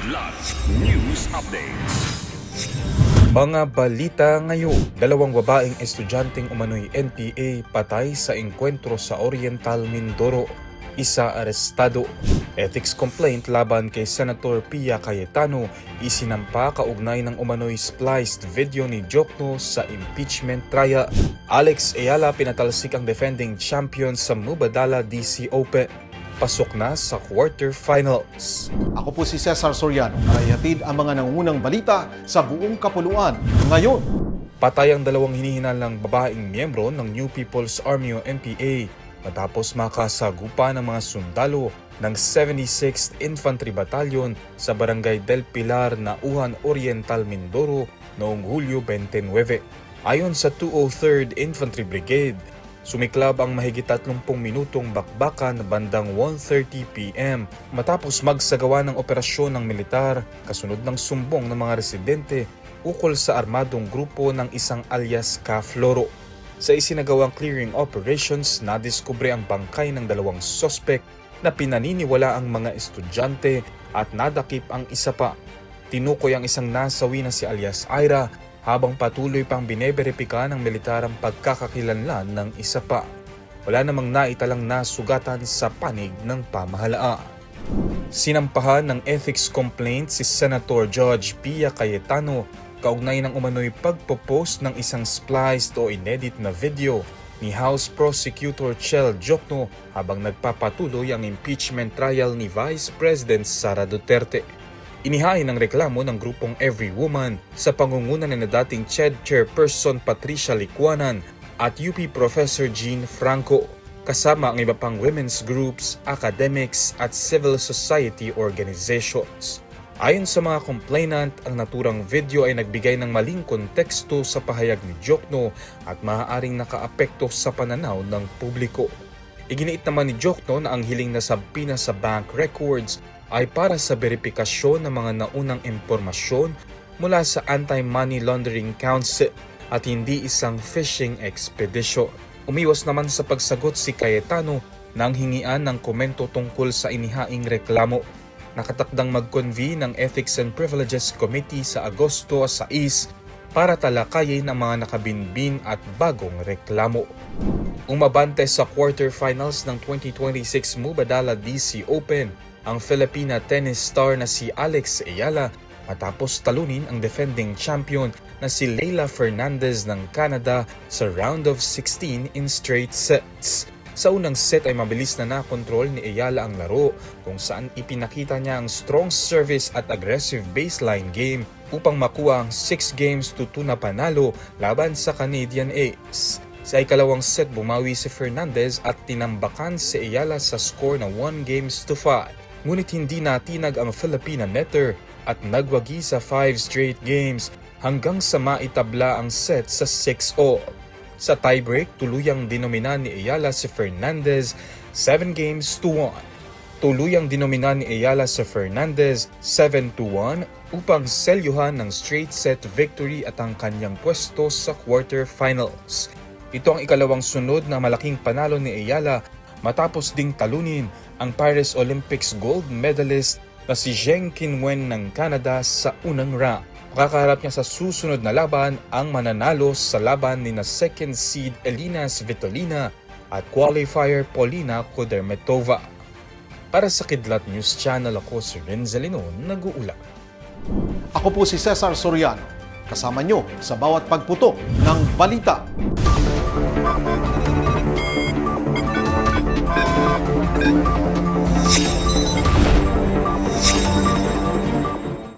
Kidlat News Updates. Mga balita ngayon, dalawang babaeng estudyanteng umano'y NPA patay sa engkwentro sa Oriental Mindoro. Isa arestado. Ethics complaint laban kay Senator Pia Cayetano isinampa kaugnay ng umano'y spliced video ni Jokno sa impeachment trial. Alex Ayala pinatalsik ang defending champion sa Mubadala DC Open. Pasok na sa quarterfinals. Ako po si Cesar Soriano para ihatid ang mga nangungunang balita sa buong kapuluan ngayon. Patay ang dalawang hinihinalang babaeng miyembro ng New People's Army o NPA matapos makasagupa ng mga sundalo ng 76th Infantry Battalion sa Barangay Del Pilar, Nauhan Oriental, Mindoro noong Hulyo 29. Ayon sa 203rd Infantry Brigade, sumiklab ang mahigit 30 minutong bakbakan bandang 1:30 p.m. matapos magsagawa ng operasyon ng militar kasunod ng sumbong ng mga residente ukol sa armadong grupo ng isang alias Ka-Floro. Sa isinagawang clearing operations, nadiskubre ang bangkay ng dalawang sospek na pinaniniwala ang mga estudyante at nadakip ang isa pa. Tinukoy ang isang nasawi na si alias Ira habang patuloy pang bineberipika ng militar ang pagkakakilanlan ng isa pa. Wala namang naitalang nasugatan sa panig ng pamahalaan. Sinampahan ng ethics complaint si Senator Judge Pia Cayetano kaugnay ng umano'y pagpopost ng isang spliced o inedit na video ni House Prosecutor Chel Jokno habang nagpapatuloy ang impeachment trial ni Vice President Sara Duterte. Inihain ang reklamo ng grupong Every Woman sa pangunguna ni dating CHED Chairperson Patricia Licuanan at UP Professor Jean Franco, kasama ang iba pang women's groups, academics at civil society organizations. Ayon sa mga complainant, ang naturang video ay nagbigay ng maling konteksto sa pahayag ni Jokno at maaaring nakaapekto sa pananaw ng publiko. Iginiit naman ni Jokno na ang hiling na sabpina sa bank records ay para sa beripikasyon ng mga naunang impormasyon mula sa Anti-Money Laundering Council at hindi isang phishing expedition. Umiwas naman sa pagsagot si Cayetano nang hingian ng komento tungkol sa inihaing reklamo. Nakatakdang mag-convene ng Ethics and Privileges Committee sa Agosto 6 para talakayin ang mga nakabinbin at bagong reklamo. Umabante sa quarterfinals ng 2026 Mubadala DC Open ang Filipina tennis star na si Alex Ayala matapos talunin ang defending champion na si Leylah Fernandez ng Canada sa round of 16 in straight sets. Sa unang set ay mabilis na nakontrol ni Ayala ang laro kung saan ipinakita niya ang strong service at aggressive baseline game upang makuha ang 6-2 na panalo laban sa Canadian ace. Sa ikalawang set bumawi si Fernandez at tinambakan si Ayala sa score na 1-5. Ngunit hindi natinag ang Filipina netter at nagwagi sa 5 straight games hanggang sa maitabla ang set sa 6-all. Sa tiebreak, tuluyang dinomina ni Ayala si Fernandez 7-1. Tuluyang dinomina ni Ayala si Fernandez 7-1 upang selyuhan ng straight set victory at ang kanyang pwesto sa quarterfinals. Ito ang ikalawang sunod na malaking panalo ni Ayala matapos ding talunin ang Paris Olympics gold medalist na si Zheng Qinwen ng Canada sa unang round. Makakaharap niya sa susunod na laban ang mananalo sa laban ni na second seed Elina Svitolina at qualifier Polina Kudermetova. Para sa Kidlat News Channel, ako si Renzo Linon, nag-uula. Ako po si Cesar Soriano, kasama nyo sa bawat pagputok ng balita. Thank you.